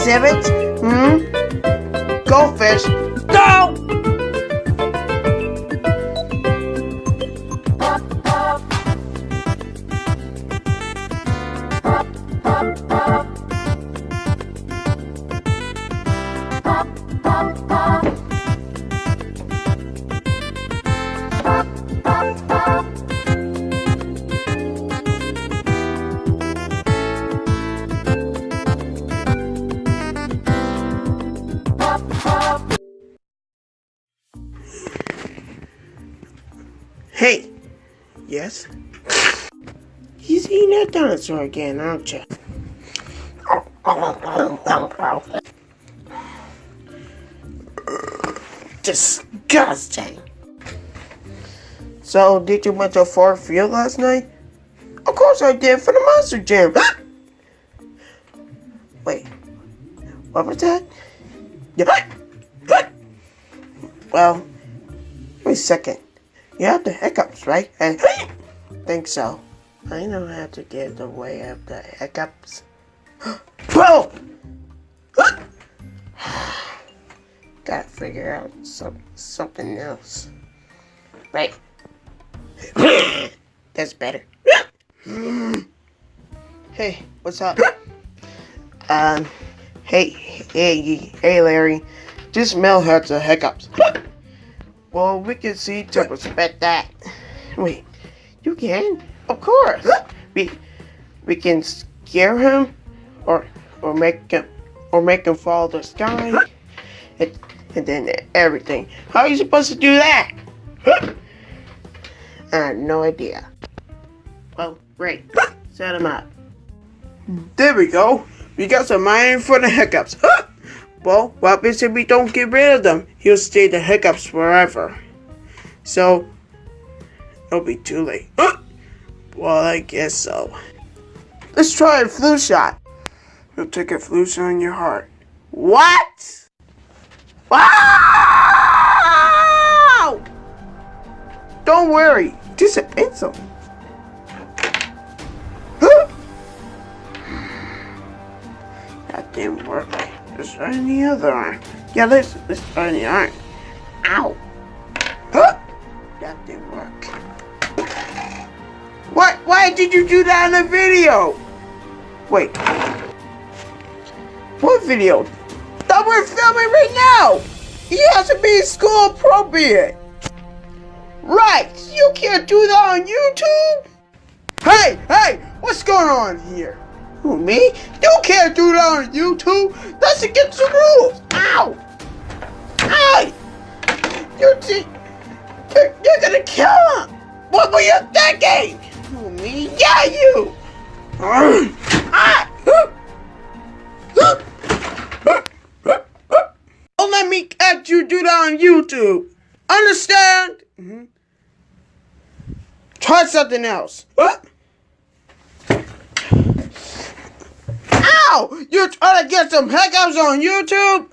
civets? Goldfish, go! Hey, yes? He's eating that dinosaur again, aren't you? Disgusting. So, did you went to Ford Field last night? Of course I did, for the Monster Jam. Wait, what was that? Well, wait a second. You have the hiccups, right? I think so. I know how to get away of the hiccups. Whoa! Gotta figure out something else. Right. That's better. Hey, what's up? Hey, Larry. This Mel has the hiccups. Well, we can see to respect that. Wait, you can? Of course. We can scare him, or make him fall the sky, and then everything. How are you supposed to do that? I have no idea. Well, great. Set him up. There we go. We got some iron for the hiccups. Well, what happens if we don't get rid of them? He'll stay the hiccups forever. So, it'll be too late. Well, I guess so. Let's try a flu shot. You'll take a flu shot in your heart. What? Wow! Don't worry. Just a pencil. That didn't work. Let's try the other arm. Yeah, let's try the arm. Ow! Huh? That didn't work. What? Why did you do that in the video? Wait. What video? That we're filming right now! He has to be school appropriate! Right! You can't do that on YouTube! Hey! What's going on here? Who, me? You can't do that on YouTube! That's against the rules! Ow! Ow! You're gonna kill him! What were you thinking? Who, me? Yeah, you! Don't let me catch you do that on YouTube! Understand? Try something else. Ow! You're trying to get some hiccups on YouTube?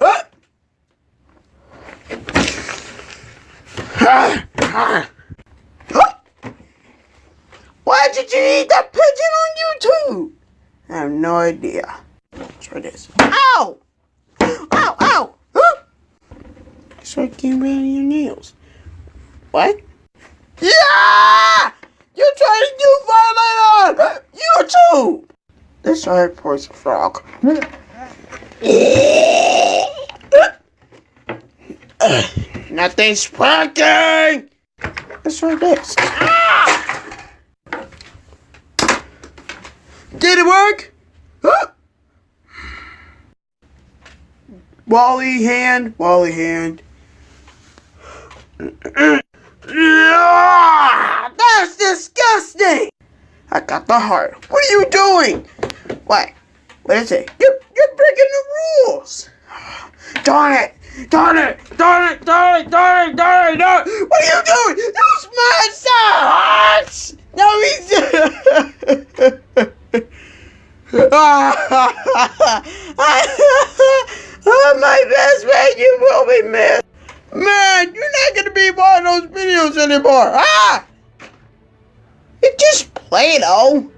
Why did you eat that pigeon on YouTube? I have no idea. Try this. Ow! Ow! Start getting rid of your nails. What? Yeah! You're trying to do violent on YouTube! Let's try Poison Frog. Nothing's working! Let's try this. Did it work? Wally hand. That's disgusting! I got the heart. What are you doing? What? What is it? You're breaking the rules! Darn it! What are you doing? Those mice are hearts! No, he's... Oh, my best friend, you will be missed. Man, you're not gonna be in one of those videos anymore. It's just Play-Doh.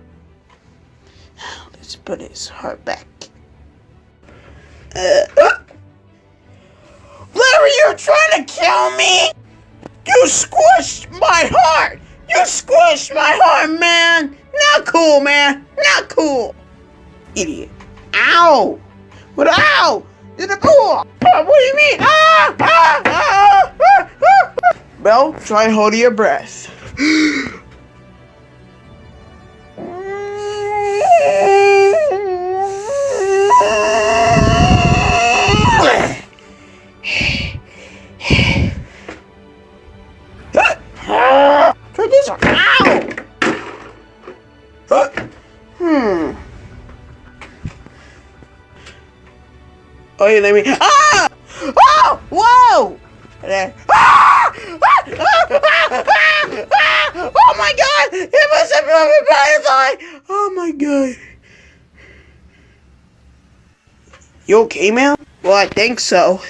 Let's put his heart back. Larry, you're trying to kill me? You squished my heart! You squished my heart, man! Not cool, man! Not cool! Idiot. Ow! But ow! In the pool! What do you mean? Belle, try and hold your breath. Try this one. Ow! Oh, you let me. Ah! Oh! Whoa! Ah! Oh my God! It must have been a butterfly! Oh my God! You okay, man? Well, I think so.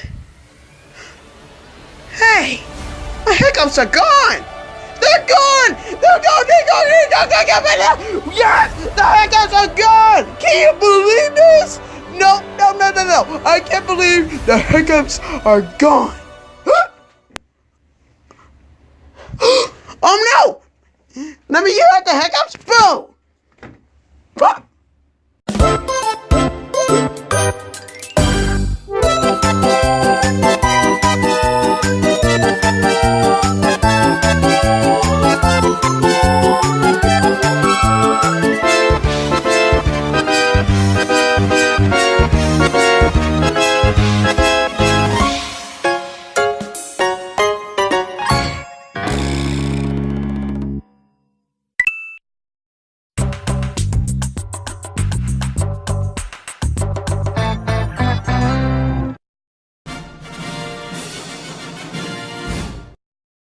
Hey! My hiccups are gone! They're gone! They're gone! They're gone! They're gone! Yes! The hiccups are gone! Can you believe this? No! I can't believe the hiccups are gone! Oh no! Let me hear out the hiccups! Boom!